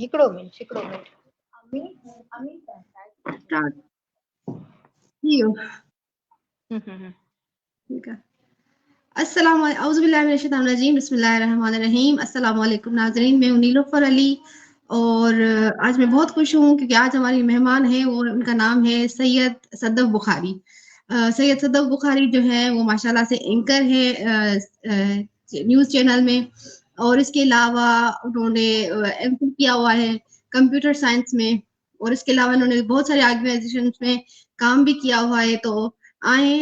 हिकिड़ो मिंट अमी अमी स्टार्ट थी वियो। हम्म ठीकु आहे। अस्सलाम औज़ुबिल्लाहि बिस्मिल्लाहिर्रहमानिर्रहीम। अस्सलाम वालेकुम नाज़रीन, मैं हूं नीलोफर अली और आज मैं बहुत खुश हूँ क्योंकि आज हमारी मेहमान है और उनका नाम है सैयद सदफ बुखारी। सैयद सदफ बुखारी जो है वो माशाल्लाह से एंकर है न्यूज़ चैनल में और इसके अलावा उन्होंने एमफिल किया हुआ है कंप्यूटर साइंस में और इसके अलावा उन्होंने बहुत सारे ऑर्गेनाइजेशंस में काम भी किया हुआ है। तो आए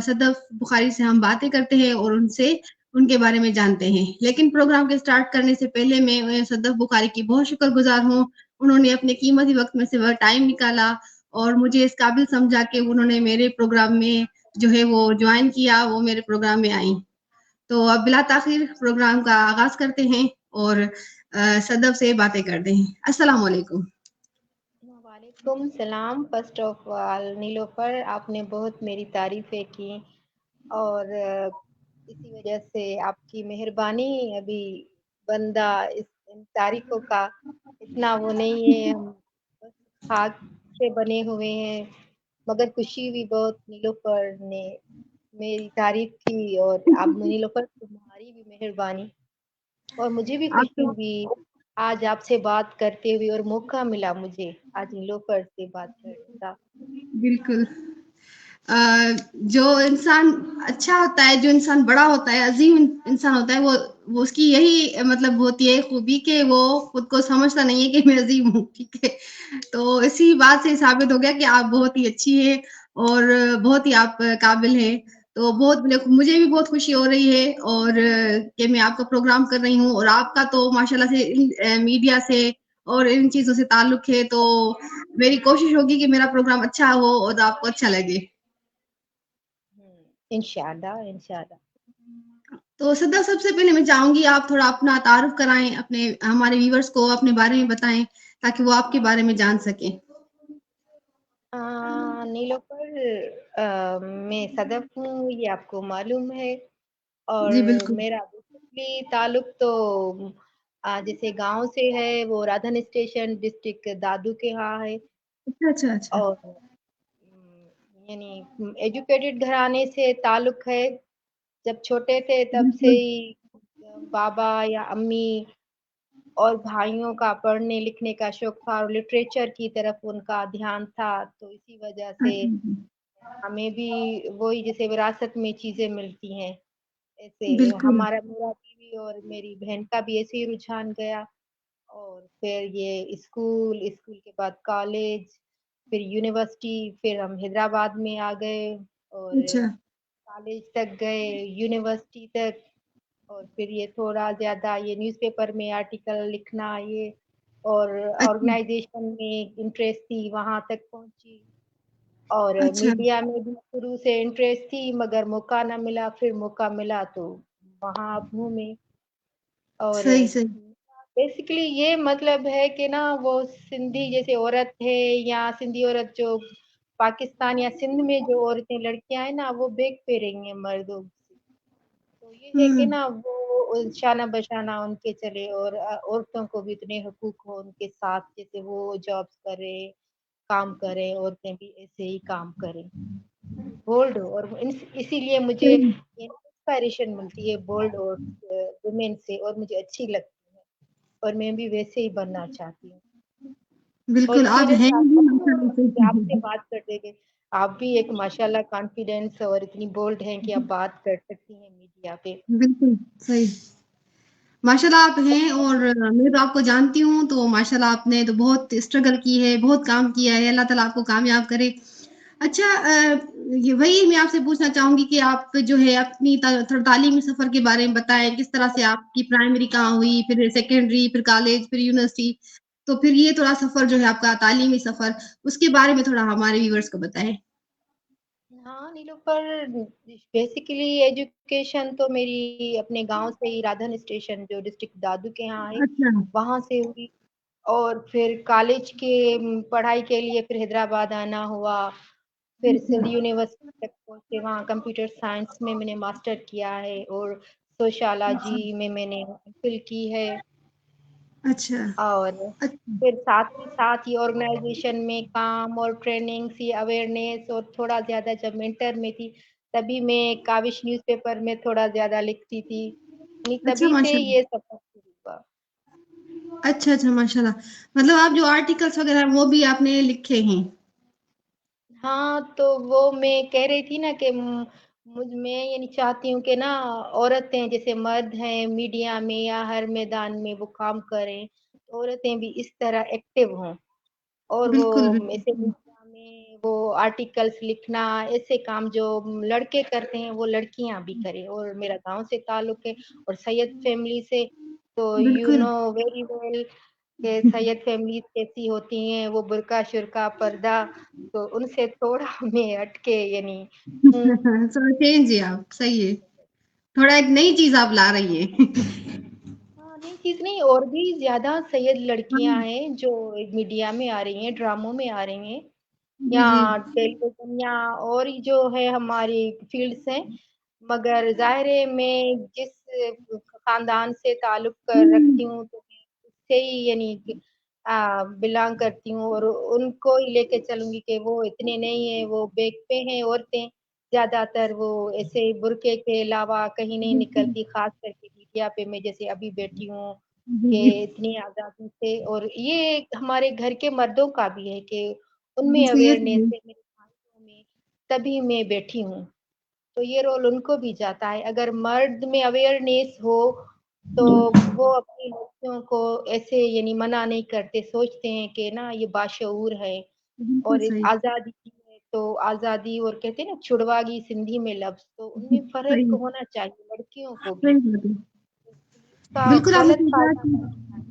सदफ बुखारी से हम बातें करते हैं और उनसे उनके बारे में जानते हैं। लेकिन प्रोग्राम के स्टार्ट करने से पहले मैं सदफ बुखारी की बहुत शुक्रगुजार हूँ। उन्होंने अपने कीमती वक्त में से वह टाइम निकाला और मुझे इस काबिल समझा कि उन्होंने मेरे प्रोग्राम में जो है वो ज्वाइन किया, वो मेरे प्रोग्राम में आई। तो अब बिला ताखिर प्रोग्राम का आगाज करते हैं और सदफ से बातें करते हैं। अस्सलाम वालेकुम। वालेकुम सलाम। फर्स्ट ऑफ ऑल नीलोफर, आपने बहुत मेरी तारीफें की और इसी वजह से आपकी मेहरबानी। अभी बंदा इन तारीफों का इतना वो नहीं है, हम बस खाक से बने हुए हैं। मगर खुशी हुई बहुत, नीलोफर ने मेरी तारीफ की और अब नीलोफर तुम्हारी भी मेहरबानी। और मुझे भी आप खुशी तो हुई आज आपसे बात करते हुए और मौका मिला मुझे आज नीलोफर से बात करने का। बिल्कुल जो इंसान अच्छा होता है, जो इंसान बड़ा होता है, अजीम इंसान होता है, वो उसकी यही मतलब होती है खूबी कि वो खुद को समझता नहीं है कि मैं अजीम हूँ। ठीक है, तो इसी बात से साबित हो गया कि आप बहुत ही अच्छी है और बहुत ही आप काबिल है। तो बहुत मुझे भी बहुत खुशी हो रही है और कि मैं आपका प्रोग्राम कर रही हूँ और आपका तो माशाल्लाह से मीडिया से और इन चीजों से ताल्लुक है। तो मेरी कोशिश होगी कि मेरा प्रोग्राम अच्छा हो और आपको अच्छा लगे। इंशाल्लाह इंशाल्लाह। तो सदा सबसे पहले मैं चाहूंगी आप थोड़ा अपना तारुफ कराएं, अपने हमारे व्यूवर्स को अपने बारे में बताएं ताकि वो आपके बारे में जान सकें। नीलोफर, मैं सदफ हूँ, ये आपको मालूम है। और जी बिल्कुल। मेरा बेसिकली ताल्लुक तो जैसे गांव से है, वो राधन स्टेशन डिस्ट्रिक्ट दादू के यहाँ है। अच्छा अच्छा अच्छा। और यानी एजुकेटेड घराने से ताल्लुक है। जब छोटे थे तब से बिल्कुल। ही बाबा या अम्मी और भाइयों का पढ़ने लिखने का शौक था और लिटरेचर की तरफ उनका ध्यान था, तो इसी वजह से अच्छा, हमें भी वही जैसे विरासत में चीजें मिलती हैं, ऐसे बिल्कुल। हमारा मेरा भी और मेरी बहन का भी ऐसे ही रुझान गया। और फिर ये स्कूल, स्कूल के बाद कॉलेज, फिर यूनिवर्सिटी, फिर हम हैदराबाद में आ गए और अच्छा कॉलेज तक गए, यूनिवर्सिटी तक। और फिर ये थोड़ा ज्यादा ये न्यूज़पेपर में आर्टिकल लिखना, ये और अच्छा ऑर्गेनाइजेशन में इंटरेस्ट थी, वहां तक पहुंची। और अच्छा। मीडिया में भी शुरू से इंटरेस्ट थी मगर मौका ना मिला, फिर मौका मिला तो वहां अब हूँ मैं। और सही सही। बेसिकली ये मतलब है कि ना वो सिंधी जैसे औरत है या सिंधी औरत जो पाकिस्तान या सिंध में जो औरतें लड़कियां हैं ना, वो बेग पे रही हैं मर्दों से। तो ये है कि हम्म। ना वो शाना बशाना उनके चले और औरतों को भी इतने हकूक हो उनके साथ, जैसे वो जॉब्स करे, काम करें, औरतें भी ऐसे ही काम करें, बोल्ड हो। और इसीलिए मुझे सही। इंस्पायरेशन मिलती है बोल्ड और वुमेन से, और मुझे अच्छी लगती है और मैं भी वैसे ही बनना चाहती हूँ। और बिल्कुल इसी आप वजह हैं से भी आपका माशाल्लाह मुझे आपसे से। बात करते गए। आप भी एक माशाल्लाह कॉन्फिडेंस और इतनी बोल्ड हैं कि आप बात कर सकती हैं मीडिया पे। बिल्कुल सही। माशाल्लाह आप हैं और मैं तो आपको जानती हूँ, तो माशाल्लाह आपने तो बहुत स्ट्रगल की है, बहुत काम किया है। अल्लाह ताला आपको कामयाब करे। अच्छा ये वही मैं आपसे पूछना चाहूंगी कि आप जो है अपनी थोड़ा तालीमी सफर के बारे में बताएं, किस तरह से आपकी प्राइमरी कहाँ हुई, फिर सेकेंडरी, फिर कॉलेज, फिर यूनिवर्सिटी। तो फिर ये थोड़ा सफर जो है आपका तालीमी सफर, उसके बारे में थोड़ा हमारे व्यूवर्स को बताएं। हाँ नीलोफर, बेसिकली एजुकेशन तो मेरी अपने गांव से ही, राधन स्टेशन जो डिस्ट्रिक्ट दादू के यहाँ है, अच्छा। वहां से हुई। और फिर कॉलेज के पढ़ाई के लिए फिर हैदराबाद आना हुआ। फिर अच्छा। सिंध यूनिवर्सिटी तक पहुंचे, वहाँ कंप्यूटर साइंस में मैंने मास्टर किया है और अच्छा। सोशियोलॉजी में मैंने एमफिल की है। अच्छा, और अच्छा, फिर साथ ही साथ ये ऑर्गेनाइजेशन में काम और ट्रेनिंग्स, ये अवेयरनेस, और थोड़ा ज़्यादा जब मैं इंटर में थी, तभी मैं काविश न्यूज़पेपर में थोड़ा ज़्यादा लिखती थी। यानी अच्छा तभी से माशाल्लाह। ये सब शुरू हुआ। अच्छा, अच्छा माशाल्लाह। मतलब आप जो आर्टिकल्स वग़ैरह वो भी आपने लिखे हैं? हाँ, तो वो मैं कह रही थी ना कि मैं ये नहीं चाहती हूँ कि ना औरतें जैसे मर्द हैं मीडिया में या हर मैदान में वो काम करें, तो औरतें भी इस तरह एक्टिव हों। और वो बिल्कुल, ऐसे बिल्कुल। मीडिया में वो आर्टिकल्स लिखना, ऐसे काम जो लड़के करते हैं वो लड़कियां भी करें। और मेरा गांव से ताल्लुक है और सैयद फैमिली से, तो यू बिल्कुल। नो वेरी वेल कि सैयद फैमिली कैसी होती हैं, वो बुर्का शुर्का पर्दा, तो उनसे थोड़ा मैं हटके यानी हूँ। थोड़ा चेंज है आप, सही है। थोड़ा एक नई चीज़ आप ला रही हैं। हाँ, नई चीज नहीं, और भी ज्यादा सैयद लड़कियां हाँ, हैं जो मीडिया में आ रही हैं, ड्रामों में आ रही हैं, जी, या जी। टेलीविजन या और ही जो है हमारी फील्ड्स हैं। मगर ज़ाहिर है मैं जिस खानदान से ताल्लुक कर हुँ, रखती हूँ, तो मैं उससे ही यानी कि बिलोंग करती हूँ, और उनको ही लेके चलूंगी कि वो इतने नहीं है, वो बेक पे हैं औरतें ज्यादातर, वो ऐसे बुर्के के अलावा कहीं नहीं बिल्कुल। निकलती, खास करके मीडिया पे मैं जैसे अभी बैठी हूँ जी, कि जी। इतनी आजादी से। और ये हमारे घर के मर्दों का भी है कि जी, उनमें सही अवेयरनेस है। है, मेरे भाइयों में, तभी मैं बैठी हूँ। तो ये रोल उनको भी जाता है। अगर मर्द में अवेयरनेस हो तो वो अपनी लड़कियों को ऐसे यानी मना नहीं करते, सोचते हैं कि ना ये बाशऊर है बिल्कुल और इस सही। आजादी की है, तो आजादी, और कहते हैं ना छुड़वागी सिंधी में लफ्ज, तो उनमें सही फर्क है, होना चाहिए लड़कियों को भी। सही बात है। इसका बिल्कुल आपने गलत सही कहा फायदा मत कि उठाएं।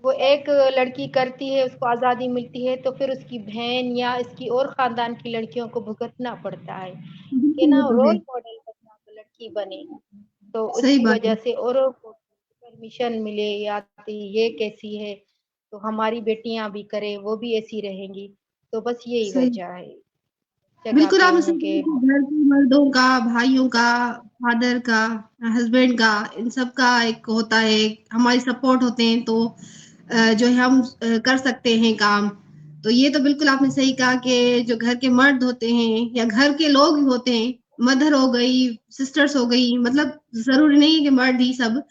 वो एक लड़की करती है, उसको आजादी मिलती है, तो फिर उसकी बहन या इसकी और खानदान की लड़कियों को भुगतना पड़ता है कि बिल्कुल वो ना तो है। रोल मॉडल बनना, तो लड़की बने, तो सही उसकी बात है। वजह से औरों को परमिशन मिले, या तो ये कैसी है तो हमारी बेटियां भी करें, वो भी ऐसी रहेंगी। तो बस यही सही। वजह है जगह बिल्कुल पे आपने हूँ सही कि कहा कि घर के मर्दों का, भाइयों का, फादर का, हस्बैंड का, इन सब का एक होता है, हमारी सपोर्ट होते हैं तो जो है हम कर सकते हैं काम। तो ये तो बिल्कुल आपने सही कहा कि जो घर के मर्द होते हैं या घर के लोग होते हैं, मदर हो गई, सिस्टर्स हो गई, मतलब ज़रूरी नहीं है कि मर्द ही सब,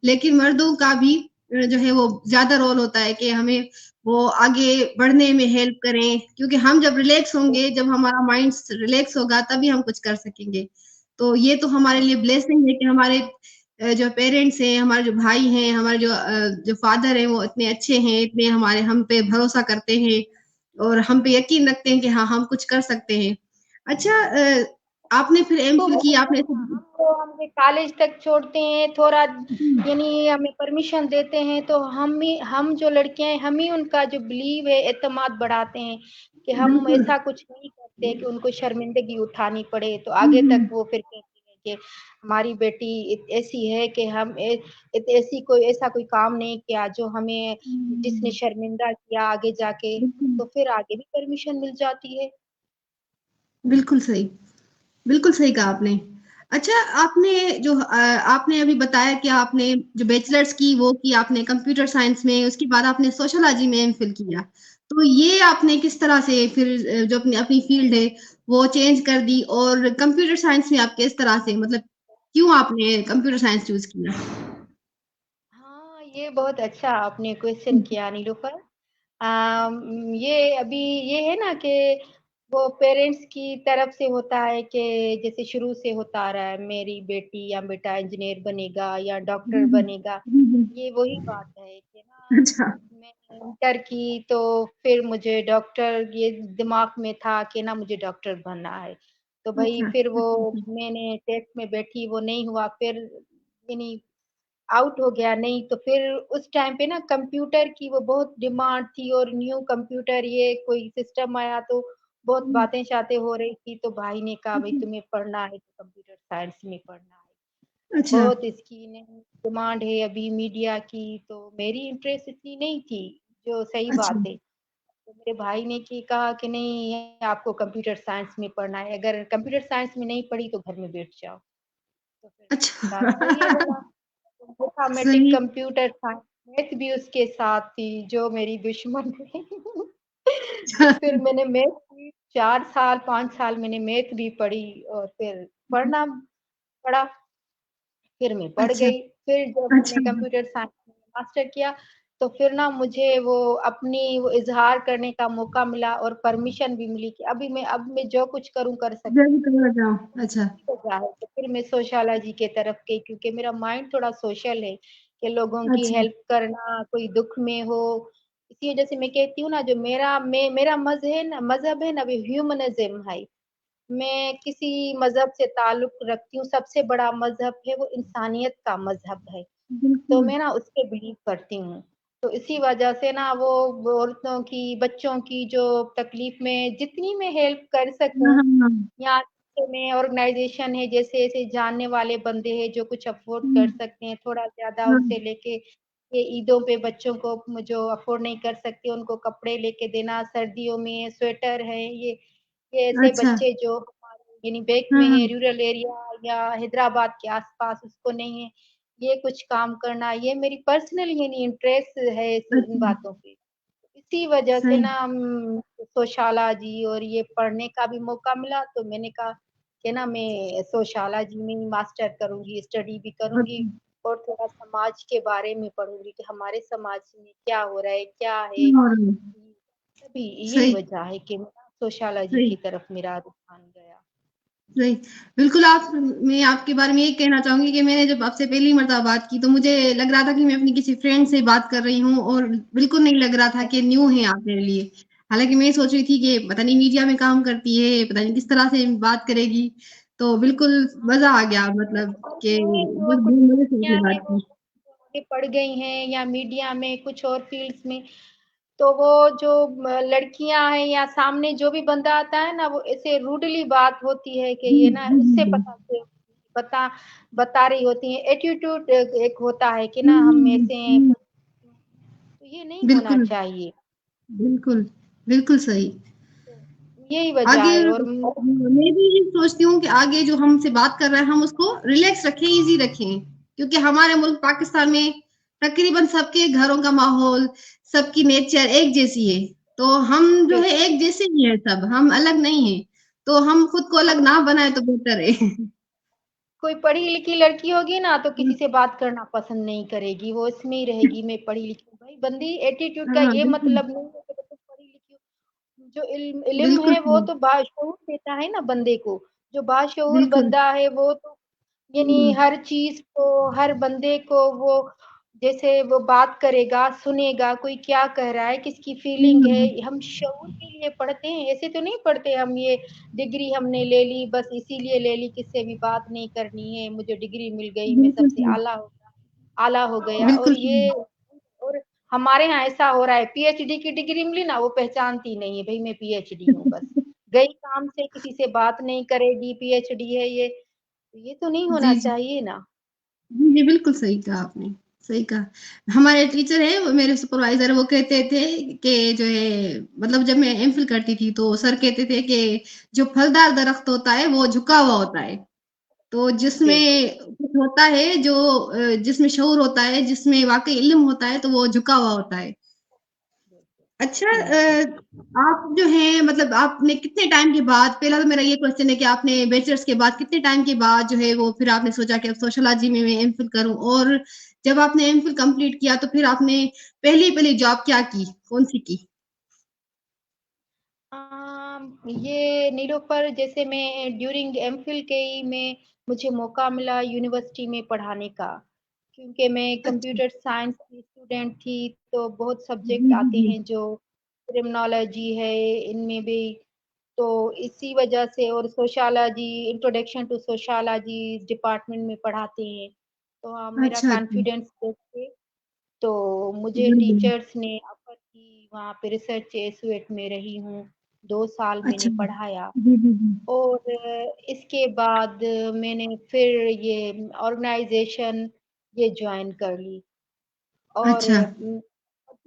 लेकिन मर्दों का भी जो है वो ज़्यादा रोल होता है कि हमें वो आगे बढ़ने में हेल्प करें, क्योंकि हम जब रिलैक्स होंगे, जब हमारा माइंड रिलैक्स होगा, तभी हम कुछ कर सकेंगे। तो ये तो हमारे लिए ब्लेसिंग है कि हमारे जो पेरेंट्स हैं, हमारे जो भाई हैं, हमारे जो फादर हैं, वो इतने अच्छे हैं, इतने हमारे हम पे भरोसा करते हैं और हम पे यकीन रखते हैं कि हाँ, हम कुछ कर सकते हैं। अच्छा आपने फिर तो एमफिल वो की, है आपने ना, हम तो हमें कॉलेज तक छोड़ते हैं थोड़ा, जी, यानी हमें परमिशन देते हैं, तो हम जो लड़कियां हैं, हम ही उनका जो बिलीव है, एतमाद बढ़ाते हैं कि हम बिल्कुल। ऐसा कुछ नहीं करते कि उनको शर्मिंदगी उठानी पड़े, तो हुँ, आगे तक हुँ। वो फिर कहते हैं कि हमारी बेटी ऐसी है कि हम ऐसी कोई ऐसा कोई काम नहीं किया जो हमें, जिसने हुँ, शर्मिंदा किया आगे जाके, बिल्कुल, तो फिर आगे भी परमिशन मिल जाती है। बिल्कुल सही। बिल्कुल सही कहा आपने। अच्छा आपने जो आपने अभी बताया कि आपने जो बैचलर्स की वो की आपने कंप्यूटर साइंस में, उसके बाद आपने सोशियोलॉजी में एमफिल किया। तो ये आपने किस तरह से फिर जो अपनी अपनी फ़ील्ड है वो चेंज कर दी और कंप्यूटर साइंस में आप किस तरह से मतलब क्यों आपने कंप्यूटर साइंस चूज़ किया? हाँ, ये बहुत अच्छा आपने क्वेश्चन किया नीलूफर। ये अभी ये है ना कि वो पेरेंट्स की तरफ से होता है कि जैसे शुरू से होता आ रहा है, मेरी बेटी या बेटा इंजीनियर बनेगा या जी, डॉक्टर जी। बनेगा। जी, जी। ये वही बात है कि ना, अच्छा, मैं इंटर की तो फिर मुझे डॉक्टर, ये दिमाग में था कि ना मुझे डॉक्टर बनना है। तो भाई अच्छा, फिर वो अच्छा, अच्छा। मैंने टेस्ट में बैठी, वो नहीं हुआ, फिर यानी आउट हो गया। नहीं तो फिर उस टाइम पे ना कंप्यूटर की वो बहुत डिमांड थी, और न्यू कंप्यूटर ये कोई सिस्टम आया, तो बहुत हुँ, बातें शातें हो रही थी, तो भाई ने कहा भाई अच्छा, तुम्हें पढ़ना है तो कंप्यूटर साइंस में पढ़ना है, अच्छा, बहुत इसकी नहीं डिमांड है अभी मीडिया की। तो मेरी इंटरेस्ट इतनी नहीं थी, जो सही अच्छा, बात है। तो मेरे भाई ने की कहा कि नहीं आपको कंप्यूटर साइंस में पढ़ना है, अगर कंप्यूटर साइंस में नहीं पढ़ी तो घर में बैठ जाओ। तो फिर मैंने अच्छा। कहा सही है, बोला मैथमेटिक सही कंप्यूटर साइंस, मैथ भी उसके साथ थी जो मेरी दुश्मन थी। तो फिर मैंने मैथ भी 4 साल 5 साल मैंने मैथ भी पढ़ी और फिर पढ़ना पड़ा। फिर मैं पढ़ अच्छा, गई। फिर जब मैंने अच्छा, कंप्यूटर साइंस में मास्टर किया, तो फिर ना मुझे वो अपनी वो इज़हार करने का मौका मिला और परमिशन भी मिली कि अब मैं जो कुछ करूँ कर सकती जल्दी करना जाओ। अच्छा, हूँ। तो जाहिर है फिर मैं सोशियोलॉजी की तरफ गई क्योंकि मेरा माइंड थोड़ा सोशल है कि लोगों की अच्छा, हेल्प करना, कोई दुःख में हो। इसी वजह से मैं कहती हूँ ना जो मेरा मज़हब है ना वो ह्यूमनिज़्म है। मैं किसी मज़हब से ताल्लुक़ रखती हूँ, सबसे बड़ा मज़हब है वो इंसानियत का मज़हब है। तो बिल्कुल। मैं ना उसपे बिलीव करती हूँ। तो इसी वजह से ना वो औरतों की, बच्चों की जो तकलीफ में जितनी मैं हेल्प कर हाँ, सकूँ, हाँ, हाँ। यहाँ में ऑर्गेनाइज़ेशन है जैसे ऐसे जानने वाले बंदे हैं जो कुछ अफ़ोर्ड कर हुँ, सकते हैं, थोड़ा ज़्यादा हाँ, उनसे लेके ये ईदों पे बच्चों को जो अफ़ोर्ड नहीं कर सकते उनको कपड़े लेके देना, सर्दियों में स्वेटर है, ये ऐसे अच्छा, बच्चे जो हमारे यानी बैक हाँ, में है, हाँ, रूरल एरिया या हैदराबाद के आस-पास उसको नहीं है, ये कुछ काम करना, ये मेरी पर्सनल यानी इंटरेस्ट है इन अच्छा, बातों पे। इसी वजह से सही, ना सोशियोलॉजी और ये पढ़ने का भी मौका मिला तो मैंने कहा कि ना मैं सोशियोलॉजी में ही मास्टर करूँगी, स्टडी भी करूँगी अच्छा, और थोड़ा समाज के बारे में पढ़ूँगी कि हमारे समाज में क्या हो रहा है, क्या है? और तभी यही सही, वजह है कि मेरा सोशियोलॉजी सही। की तरफ मेरा रुझान गया। नहीं, बिल्कुल आप मैं आपके बारे में ये कहना चाहूँगी कि मैंने जब आपसे पहली मर्तबा बात की, तो मुझे लग रहा था कि मैं अपनी किसी फ्रेंड से बात कर रही हूँ और बिल्कुल नहीं लग रहा था कि न्यू हैं आप मेरे लिए। हालाँकि मैं सोच रही थी कि पता नहीं मीडिया में काम करती है, पता नहीं किस तरह से बात करेगी। तो बिल्कुल मज़ा आ गया मतलब कि ये जो बस कुछ 2 मज़े से लड़कियां आपने हैं बात वो की। आगे पढ़ गई हैं या मीडिया में कुछ और फील्ड्स में तो वो जो लड़कियां हैं या सामने जो भी बंदा आता है ना वो ऐसे रूडली बात होती है कि जी, ये ना जी, जी, उससे जी। बता बता रही होती है एटीट्यूड एक होता है कि हुँ, ना हम हुँ, ऐसे हैं हुँ। तो ये नहीं होना बिल्कुल, चाहिए बिल्कुल, बिल्कुल सही। यही वजह आगे है और मैं भी ये सोचती हूँ कि आगे जो हमसे बात कर रहे हैं हम उसको रिलैक्स रखें, ईज़ी रखें। क्योंकि हमारे मुल्क पाकिस्तान में तकरीबन सबके घरों का माहौल, सबकी नेचर एक जैसी है। तो हम जो है बिल्कुल एक जैसे ही हैं सब, हम अलग नहीं हैं। तो हम खुद को अलग और ना बनाएँ तो बेहतर है। कोई पढ़ी लिखी लड़की होगी ना तो किसी से बात करना पसंद नहीं करेगी वो इसमें ही रहेगी मैं पढ़ी लिखी हूँ भाई बंदी एटीट्यूड का हाँ, ये बिल्कुल, मतलब नहीं है कि तुम पढ़ी लिखी हो जो इल्म बिल्कुल है वो सही। तो बाशऊर देता है ना बंदे को जो बाशऊर बिल्कुल। बंदा है वो तो यानी हुँ, हर चीज को हर बंदे को वो जैसे वो बात करेगा सुनेगा कोई क्या कह रहा है किसकी फीलिंग है हुँ, हम शऊर के लिए पढ़ते हैं ऐसे तो नहीं पढ़ते हम ये डिग्री हमने ले ली बस इसीलिए ले ली किससे भी बात नहीं करनी है मुझे डिग्री मिल गई मैं बिल्कुल सबसे सही, आला हो गया और बिल्कुल ये सही। और हमारे यहाँ ऐसा हो रहा है पीएचडी की डिग्री मिली ना वो पहचानती नहीं है भाई मैं पीएचडी हूँ बस गई काम से किसी से बात नहीं करेगी पीएचडी है ये तो नहीं होना जी, जी। चाहिए ना जी, जी, बिल्कुल सही कहा आपने, सही कहा। हमारे टीचर हैं, वो मेरे सुपरवाइज़र वो कहते थे कि जो है मतलब जब मैं एमफ़िल करती थी तो सर कहते थे कि जो फलदार दरख़्त होता है वो झुका हुआ होता है। तो बिल्कुल जिसमें कुछ होता है जो जिसमें शऊर होता है, जिसमें वाक़ई इल्म होता है तो वो झुका हुआ होता है। अच्छा बिल्कुल आप जो हैं मतलब आपने कितने टाइम के बाद पहला तो मेरा ये क्वेश्चन है कि आपने बैचलर्स के बाद कितने टाइम के बाद जो है वो फिर आपने सोचा कि अब सोशियोलॉजी में मैं एमफ़िल करूँ और जब आपने एमफ़िल कंप्लीट किया तो फिर आपने पहली जॉब क्या की? कौन-सी की? ये नीलोफर जैसे मैं ड्यूरिंग एमफिल के ही में मुझे मौका मिला यूनिवर्सिटी में पढ़ाने का क्योंकि मैं अच्छा। कंप्यूटर साइंस की स्टूडेंट थी तो बहुत सब्जेक्ट जी, जी, आते जी। हैं जो क्रिमिनोलॉजी है इनमें भी तो इसी वजह से और sociology introduction to sociology department में पढ़ाते हैं तो मेरा अच्छा, अच्छा। कॉन्फिडेंस देख के तो मुझे बढ़िया। टीचर्स ने ऑफर की वहाँ पे रिसर्च एसोसिएट में रही हूँ 2 साल अच्छा। मैंने पढ़ाया जी, जी, जी। और इसके बाद मैंने फिर ये ऑर्गेनाइजेशन ये ज्वाइन कर ली और अच्छा।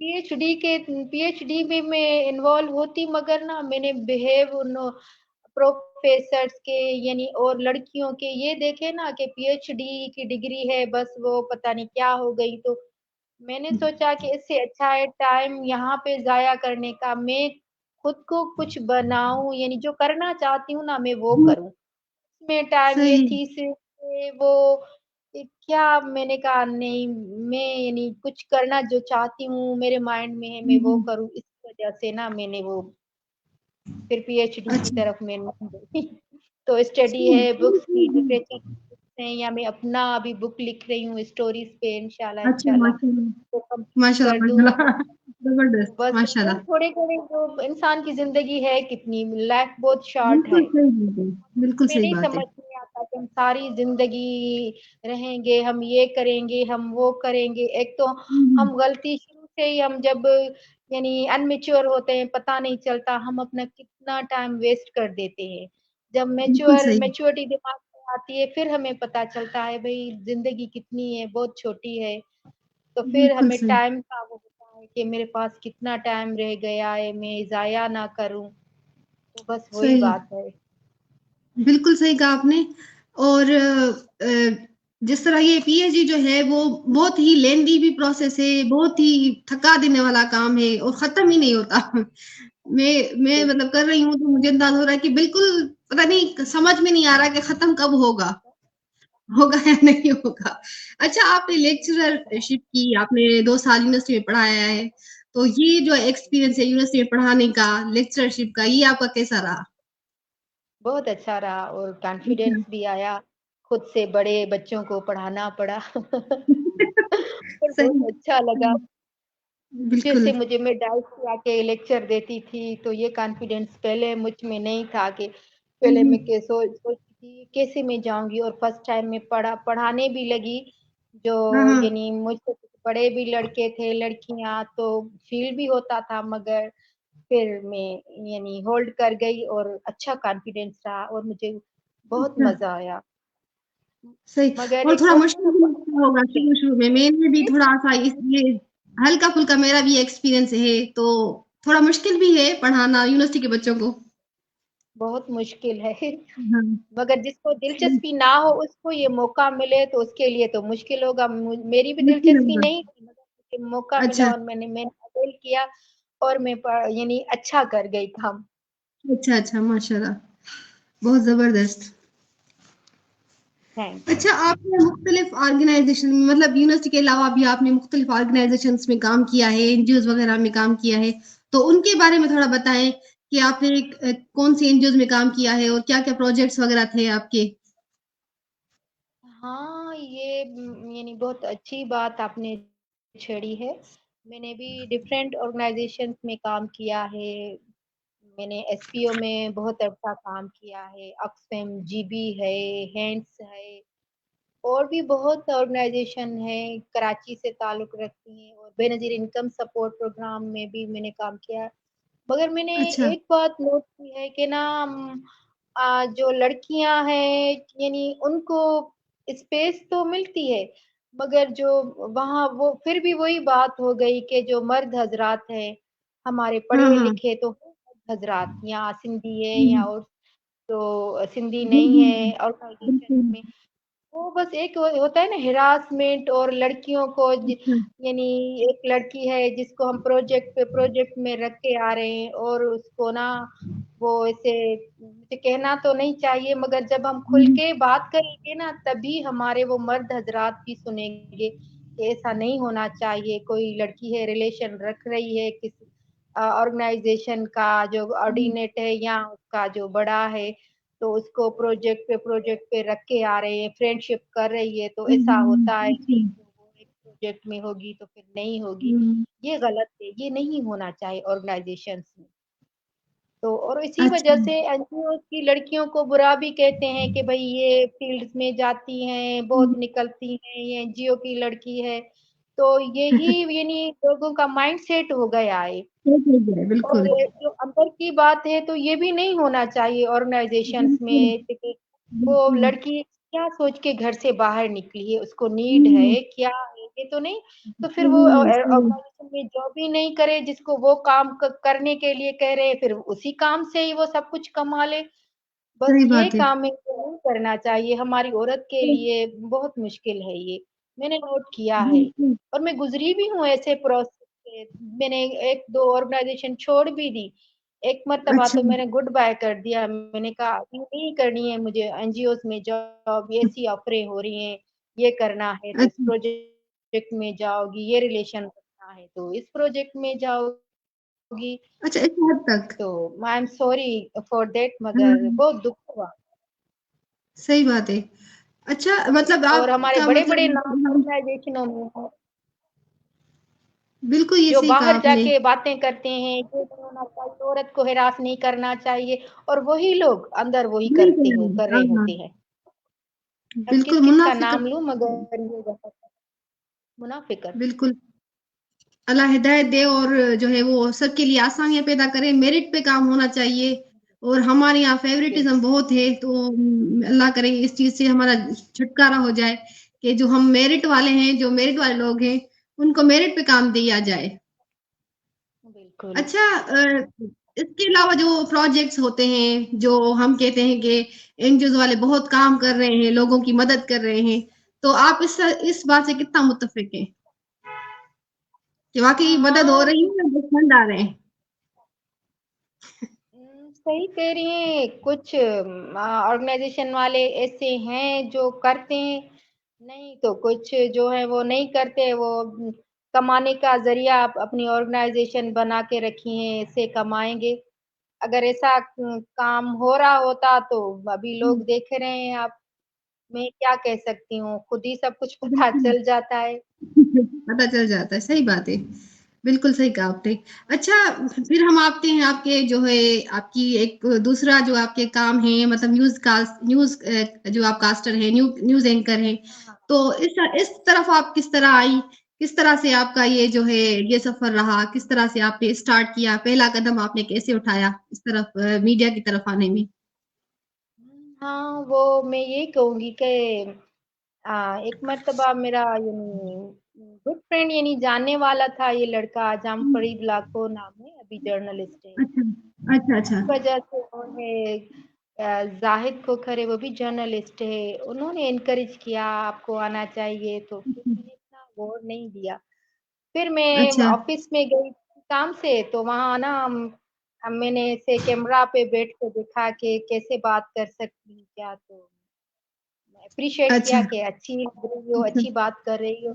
पीएचडी में मैं इन्वॉल्व होती मगर ना मैंने बिहेव उन प्रोफेसर्स के यानी और लड़कियों के ये देखे ना कि पीएचडी की डिग्री है बस वो पता नहीं क्या हो गई तो मैंने सोचा कि इससे अच्छा है टाइम यहाँ पे ज़ाया करने का, मैं खुद को कुछ बनाऊँ, यानी जो करना चाहती हूँ ना मैं वो हुँ, करूँ। मैं टाइम ये सही, थीसिस ये वो क्या मैंने कहा नहीं, मैं यानी कुछ करना जो चाहती हूँ मेरे माइंड में है मैं हुँ, वो हुँ, करूँ, इस वजह से ना मैंने वो फिर पीएचडी की अच्छा, तरफ मैं नहीं गई। तो स्टडी सही, है, हुँ, बुक्स की हुँ, हुँ, लिटरेचर बुक्स हैं, या मैं अपना अभी बुक लिख रही हूँ स्टोरीज पे, इंशाल्लाह अच्छा, इंशाल्लाह माशाल्लाह, वो कंप्लीट माशाल्लाह, कर दूंगी। माशाल्लाह, तो ज़बरदस्त, बस माशाल्लाह, वही थोड़े-थोड़े जो इंसान की ज़िंदगी है कितनी, लाइफ बहुत शॉर्ट बिल्कुल है। सही बात है, बिल्कुल में सही नहीं बात है। समझ में आता कि हम सारी ज़िंदगी रहेंगे, हम ये करेंगे, हम वो करेंगे। एक तो हुँ, हुँ, हम गलती शुरू से ही हम जब यानी अनमैच्योर होते हैं, पता नहीं चलता हम अपना कितना टाइम वेस्ट कर देते हैं। जब बिल्कुल सही, मैच्योरिटी दिमाग में आती है, फिर हमें पता चलता है भई ज़िंदगी कितनी है, बहुत छोटी है। तो फिर बिल्कुल हमें सही, टाइम का वो होता है कि मेरे पास कितना टाइम रह गया है, मैं ज़ाया ना करूँ। तो बस वही सही। बात है। बिल्कुल सही कहा आपने और जिस तरह ये पीएचडी जो है वो बहुत ही लेंदी भी प्रोसेस है, बहुत ही थका देने वाला काम है और ख़त्म ही नहीं होता। मैं मतलब कर रही हूँ तो मुझे अंदाज़ा हो रहा है कि बिल्कुल पता नहीं समझ में नहीं आ रहा कि ख़त्म कब होगा, होगा या नहीं होगा। अच्छा आपने लेक्चररशिप की, आपने 2 साल यूनिवर्सिटी में पढ़ाया है, तो ये जो एक्सपीरियंस है यूनिवर्सिटी में पढ़ाने का, लेक्चररशिप का, ये आपका कैसा रहा? बहुत अच्छा रहा और अच्छा। कॉन्फिडेंस भी आया, खुद से बड़े बच्चों को पढ़ाना पड़ा और बहुत सही, अच्छा लगा। सही, बिल्कुल। जैसे मुझे मैं डाइस पे आके लेक्चर देती थी, तो ये कॉन्फिडेंस पहले मुझ में नहीं था कि हुँ, पहले हुँ। मैं सोचती थी कैसे मैं जाऊँगी और फर्स्ट टाइम मैं पढ़ाने भी लगी, जो हाँ, हाँ। यानी मुझसे कुछ बड़े भी लड़के थे, लड़कियाँ, तो फ़ील भी होता था मगर फिर मैं यानी होल्ड कर गई और अच्छा कॉन्फिडेंस रहा और मुझे बहुत अच्छा, मज़ा आया। सही मगर और एक थोड़ा होता है मुश्किल ना भी लगता होगा शुरू-शुरू में। मैंने भी जी? थोड़ा-सा इस ये हल्का-फुल्का मेरा भी एक्सपीरियंस है, तो थोड़ा मुश्किल भी है पढ़ाना यूनिवर्सिटी के बच्चों को। बहुत मुश्किल है। हाँ, मगर जिसको सही, दिलचस्पी ना हो उसको ये मौका मिले तो उसके लिए तो मुश्किल होगा। मेरी भी मुश्किल दिलचस्पी होगा। नहीं थी मगर मुझे मौका मिला अच्छा, और मैंने अवेल किया और मैं यानी अच्छा कर गई काम। अच्छा, अच्छा, माशाल्लाह, बहुत ज़बरदस्त। Thank you. अच्छा, आपने मुख्तलिफ ऑर्गनाइज़ेशन में मतलब यूनिवर्सिटी के अलावा भी आपने मुख्तलिफ ऑर्गनाइज़ेशंस में काम किया है, एनजीओज़ वगैरह में काम किया है, तो उनके बारे में थोड़ा बताएँ कि आपने कौन-सी एनजीओज़ में काम किया है और क्या-क्या प्रोजेक्ट्स वगैरह थे आपके? हाँ, ये यानी बहुत अच्छी बात आपने छेड़ी है। मैंने भी डिफरेंट ऑर्गनाइज़ेशंस में काम किया है। मैंने एसपीओ में बहुत अच्छा काम किया है, ऑक्सफैम जीबी है, हैंड्स है और भी बहुत ऑर्गनाइज़ेशन है, कराची से ताल्लुक़ रखती हैं और बेनज़ीर इनकम सपोर्ट प्रोग्राम में भी मैंने काम किया है। मगर मैंने अच्छा। एक बात नोट की है कि ना जो लड़कियां हैं यानी उनको स्पेस तो मिलती है मगर जो वहाँ वो फिर भी वही बात हो गई कि जो मर्द हजरात हैं हमारे हाँ, पढ़े हाँ। लिखे तो हैं मर्द हजरात यहाँ सिंधी है हुँ, या हुँ। और तो सिंधी हुँ, नहीं हुँ, हुँ। है ऑर्गेनाइजेशन बिल्कुल, में वो बस एक होता है ना हिरासमेंट और लड़कियों को अच्छा। यानी एक लड़की है जिसको हम प्रोजेक्ट पे प्रोजेक्ट में रख के आ रहे हैं और उसको ना वो ऐसे मुझे कहना तो नहीं चाहिए मगर जब हम हुँ, खुल हुँ। के बात करेंगे ना तभी हमारे वो मर्द हजरात भी सुनेंगे कि ऐसा नहीं होना चाहिए कोई लड़की है रिलेशन रख रही है किसी ऑर्गेनाइजेशन का जो हुँ। ऑर्डिनेट है या उसका जो बड़ा है तो उसको प्रोजेक्ट पे रख के आ रहे हैं, फ्रेंडशिप कर रही है, तो हुँ, ऐसा हुँ, हुँ। होता है कि बिल्कुल। जो वो एक प्रोजेक्ट में होगी तो फिर नहीं होगी। हुँ। ये गलत है, ये नहीं होना चाहिए ऑर्गेनाइजेशंस में। तो और इसी वजह अच्छा। से एनजीओ की लड़कियों को बुरा भी कहते हैं कि भई ये फील्ड्स में जाती हैं, बहुत हुँ। निकलती हैं, ये एनजीओ की लड़की है। तो यही यानी लोगों का माइंडसेट हो गया है। सही कह रहे हैं, और बिल्कुल। जो अंदर की बात है तो ये भी नहीं होना चाहिए ऑर्गेनाइजेशंस बिल्कुल, में कि वो बिल्कुल। लड़की क्या सोच के घर से बाहर निकली है, उसको नीड हुँ। है, क्या है, ये तो नहीं। तो फिर वो सही, सही, ऑर्गेनाइजेशन में जॉब ही नहीं करे जिसको वो काम करने के लिए कह रहे हैं, फिर उसी काम से ही वो सब कुछ कमा ले। बस सही ये बात है। काम है जो नहीं करना चाहिए, हमारी औरत के लिए बहुत मुश्किल है ये। मैंने नोट किया है। बिल्कुल। और मैं गुजरी भी हूँ ऐसे प्रोसेस से। मैंने 1-2 ऑर्गेनाइजेशन छोड़ भी दी। एक मर्तबा अच्छा। तो मैंने गुड बाय कर दिया। मैंने कहा अभी नहीं करनी है मुझे एनजीओ में जॉब, ऐसी ऑफरें हो रही हैं, ये करना है तो इस अच्छा। प्रोजेक्ट में जाओगी, ये रिलेशन रखना है तो इस प्रोजेक्ट में जाओगी। अच्छा, इस हद तक। तो I am sorry for that, मगर हाँ, बहुत दुख हुआ। सही बात है। अच्छा, मतलब और हमारे आपका बड़े बड़े मतलब नाम हम ऑर्गेनाइजेशनों में बिल्कुल ये जो सही कहा बाहर आपने। जाके बातें करते हैं, ये नहीं होना चाहिए, औरत को हिरास नहीं करना चाहिए, और वही लोग अंदर वही वही कह रहे कर हैं। हाँ, रहे हाँ। होते हैं। अब किस बिल्कुल किस का मुनाफिक। नाम लूं, मगर ये मुनाफिकत। बिल्कुल। अल्लाह हिदायत दे और जो है वो सबके लिए आसानियां पैदा करे, मेरिट पे काम होना चाहिए। और हमारे यहाँ फेवरेटिज्म बिल्कुल। बहुत है, तो अल्लाह करे इस चीज से हमारा छुटकारा हो जाए कि जो हम मेरिट वाले हैं, जो मेरिट वाले लोग हैं, उनको मेरिट पे काम दिया जाए। बिल्कुल। अच्छा, इसके अलावा जो प्रोजेक्ट्स होते हैं, जो हम कहते हैं कि एनजीओ वाले बहुत काम कर रहे हैं, लोगों की मदद कर रहे हैं, तो आप इस बात से कितना मुत्तफिक हैं कि वाकई मदद हो हाँ, रही है या बस फंड आ रहे हैं? सही कह रही हैं। कुछ ऑर्गेनाइजेशन वाले ऐसे हैं जो करते हैं, नहीं तो कुछ जो है वो नहीं करते। वो कमाने का जरिया अपनी ऑर्गेनाइजेशन बना के रखी है, इससे कमाएंगे। अगर ऐसा काम हो रहा होता तो अभी लोग देख रहे हैं आप। मैं क्या कह सकती हूँ, खुद ही सब कुछ पता बिल्कुल। चल जाता है। पता चल जाता है, सही बात है। बिल्कुल सही कहा आपने। अच्छा, फिर हम आते हैं आपके जो है आपकी एक दूसरा जो आपके काम है, मतलब न्यूज़ जो आप कास्टर हैं, न्यूज़ एंकर हैं। हाँ। तो इस तरफ आप किस तरह आई? किस तरह से आपका ये जो है ये सफ़र रहा? किस तरह से आपने स्टार्ट किया? पहला कदम आपने कैसे उठाया इस तरफ मीडिया की तरफ आने में? हाँ, वो मैं ये कहूंगी कि एक मर्तबा मेरा यानी गुड फ्रेंड यानी जानने वाला था, ये लड़का आजम हुँ। फरीद लाखो नाम है, अभी जर्नलिस्ट है। अच्छा। अच्छा, अच्छा। इस वजह से उन्होंने जाहिद खोखर है, वो भी जर्नलिस्ट है, उन्होंने इनकरेज किया आपको आना चाहिए। तो फिर मैंने इतना गौर नहीं दिया। फिर मैं अच्छा। ऑफिस में गई काम से, तो वहां ना मैंने ऐसे कैमरा पे बैठ के देखा कि कैसे बात कर सकती हूँ क्या। तो अप्रिशिएट अच्छा। किया कि अच्छी लग रही हो, अच्छा। अच्छी बात कर रही हो।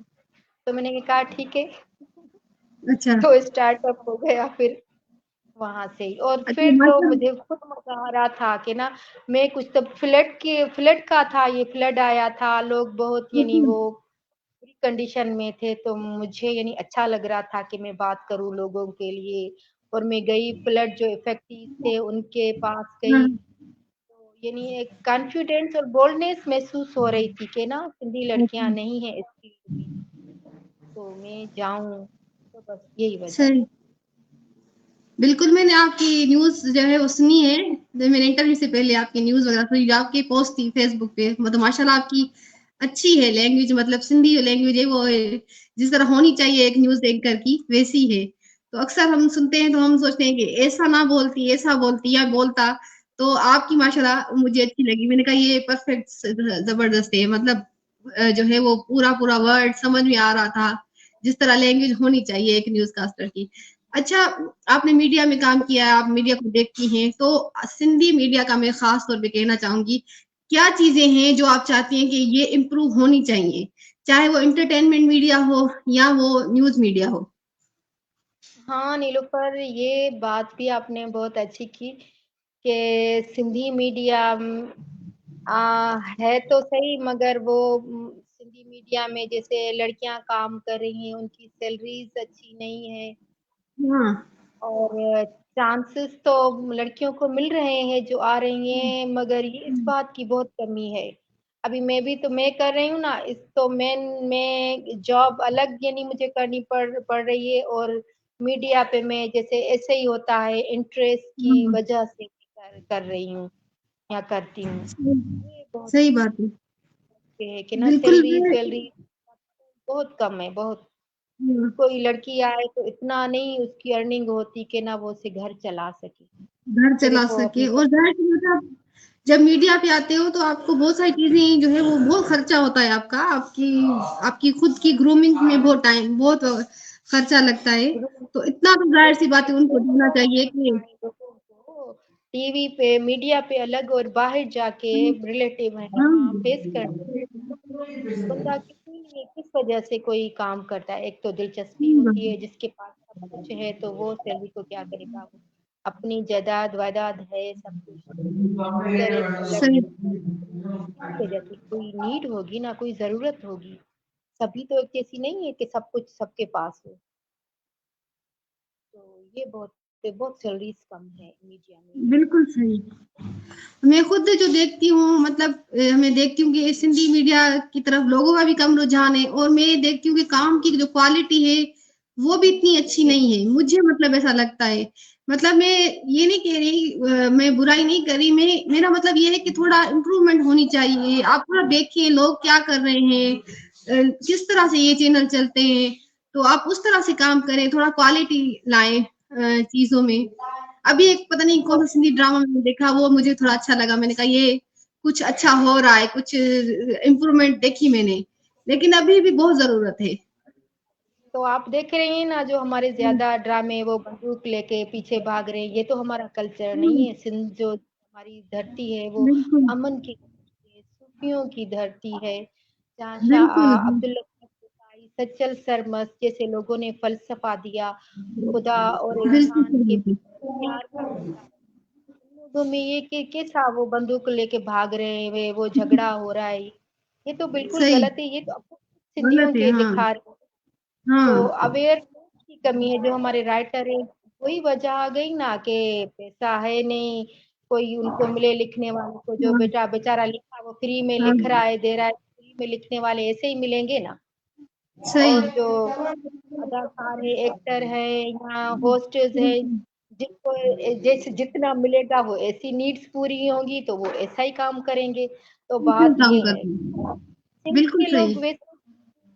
तो मैंने कहा ठीक है। अच्छा। तो स्टार्टअप हो गया फिर वहां से ही। और अच्छा, फिर तो मतलब मुझे खुद मजा आ रहा था कि ना, मैं कुछ तो फ्लड का था, ये फ्लड आया था, लोग बहुत यानी बिल्कुल। वो बुरी कंडीशन में थे। तो मुझे यानी अच्छा लग रहा था कि मैं बात करूं लोगों के लिए। और मैं गई, फ्लड जो इफेक्टेड थे उनके पास हाँ। गई। तो यानी एक कॉन्फिडेंस और बोल्डनेस महसूस हो रही थी कि ना सिंधी लड़कियां अच्छा। नहीं है इस फील्ड में, तो मैं जाऊं। तो बस यही वजह सही। थी। बिल्कुल, मैंने आपकी न्यूज़ जो है वो सुनी है। मैंने इंटरव्यू से पहले आपकी न्यूज़ वगैरह सुनी, जो आपकी पोस्ट थी फेसबुक पे, मतलब माशाल्लाह आपकी अच्छी है लैंग्वेज, मतलब सिंधी जो लैंग्वेज है वो जिस तरह होनी चाहिए एक न्यूज़ एंकर की वैसी है। तो अक्सर हम सुनते हैं तो हम सोचते हैं कि ऐसा ना बोलती, ऐसा बोलती या बोलता। तो आपकी माशाल्लाह मुझे अच्छी लगी। मैंने कहा ये परफेक्ट ज़बरदस्त है, मतलब जो है वो पूरा-पूरा वर्ड समझ में आ रहा था, जिस तरह लैंग्वेज होनी चाहिए एक न्यूज़ कास्टर की। अच्छा, आपने मीडिया में काम किया है, आप मीडिया को देखती हैं, तो सिंधी मीडिया का मैं ख़ास तौर पे कहना चाहूँगी, क्या चीज़ें हैं जो आप चाहती हैं कि ये इम्प्रूव होनी चाहिए? चाहे वो एंटरटेनमेंट मीडिया हो या वो न्यूज़ मीडिया हो? हाँ नीलूफर, ये बात भी आपने बहुत अच्छी की कि सिंधी मीडिया है तो सही, मगर वो सिंधी मीडिया में जैसे लड़कियां काम कर रही हैं, उनकी सैलरीज अच्छी नहीं है। हाँ। और चांसेस तो लड़कियों को मिल रहे हैं जो आ रही हुँ, हैं, मगर ये इस हुँ, बात की बहुत कमी है। अभी मैं कर रही हूँ ना इस, तो मैं जॉब अलग यानी मुझे करनी पड़ रही है। और मीडिया पे मैं जैसे ऐसे ही होता है, इंटरेस्ट की हाँ। वजह से कर रही हूँ या करती हूँ। सही ये बहुत सही बात है। है कि ना, बिल्कुल सैलरी मैं सैलरी बहुत कम है, बहुत। हाँ, कोई लड़की आए तो इतना नहीं उसकी अर्निंग होती कि ना वो उसे घर चला सके, घर चला सिर्फ वो सके अपनी और ज़ाहिर-सी बात है, जब मीडिया पे आते हो तो आपको बहुत सारी चीज़ें जो है वो बहुत खर्चा होता है आपका, आपकी खुद की ग्रूमिंग में बहुत खर्चा लगता है। तो इतना तो ज़ाहिर-सी बात है उनको देना चाहिए कि लोगों को टीवी पे मीडिया पे अलग और बाहर जाके रिलेटिव है हाँ, यहाँ फेस करते हैं बंदा किस वजह से कोई काम करता है। एक तो दिलचस्पी सही होती बात है, जिसके पास सब कुछ है तो वो सैलरी को क्या करेगा, वो अपनी जायदाद वायदाद है सब कुछ, मगर एक है। लड़के सही किस वजह से कोई नीड होगी ना, कोई जरूरत होगी। सभी तो एक जैसी नहीं है कि सब कुछ सबके पास हो। तो ये बहुत सैलरीज कम है मीडिया में भी। बिल्कुल सही। मैं खुद जो देखती हूँ मतलब मैं देखती हूँ कि सिंधी मीडिया की तरफ लोगों का भी कम रुझान है और मैं देखती हूँ कि काम की जो क्वालिटी है वो भी इतनी अच्छी जी नहीं है मुझे मतलब ऐसा लगता है मतलब मैं ये नहीं कह रही मैं बुराई नहीं कर रही मैं मेरा मतलब ये है कि थोड़ा इम्प्रूवमेंट होनी चाहिए आप थोड़ा देखिए लोग क्या कर रहे हैं किस तरह से ये चैनल चलते हैं तो आप उस तरह से काम करें थोड़ा क्वालिटी लाएं चीजों में अभी एक पता नहीं कौन तो सा सिंधी ड्रामा मैंने देखा वो मुझे थोड़ा अच्छा लगा मैंने कहा ये कुछ अच्छा हो रहा है कुछ इम्प्रूवमेंट देखी मैंने लेकिन अभी भी बहुत जरूरत है तो आप देख रही हैं ना, जो हमारे ज्यादा ड्रामे वो बंदूक लेके पीछे भाग रहे हैं, ये तो हमारा कल्चर नहीं है। सिंध जो हमारी धरती है वो बिल्कुल अमन की धरती है, सूफियों की धरती है, जहाँ बिल्कुल अब्दुल लतीफ बुखारी, सच्चल सरमस्त जैसे लोगों ने फलसफा दिया, खुदा और बिल्कुल इंसान के सही बीच प्यार का रिश्ता। उन लोगों में ये कि कैसा वो बंदूक लेके भाग रहे हैं, वो झगड़ा हो रहा है, ये तो बिल्कुल सही गलत है। ये तो अपने सिंधियों गलत है के हाँ दिखा रहे हैं। तो हाँ अवेयरनेस की कमी है, जो हमारे राइटर है वही वजह आ गई ना कि पैसा है नहीं, कोई उनको मिले लिखने वाले को, जो हाँ बेटा बेचारा लिखा वो फ्री में हाँ लिख रहा है, दे रहा है, फ्री में लिखने वाले ऐसे ही मिलेंगे ना। सही और जो अदाकार है, एक्टर है या होस्टेस है, जिनको जैसे जितना मिलेगा वो ऐसी नीड्स पूरी होंगी तो वो ऐसा ही काम करेंगे। तो बिल्कुल बात काम ये है, करते हैं सिंध बिल्कुल के सही लोग वैसे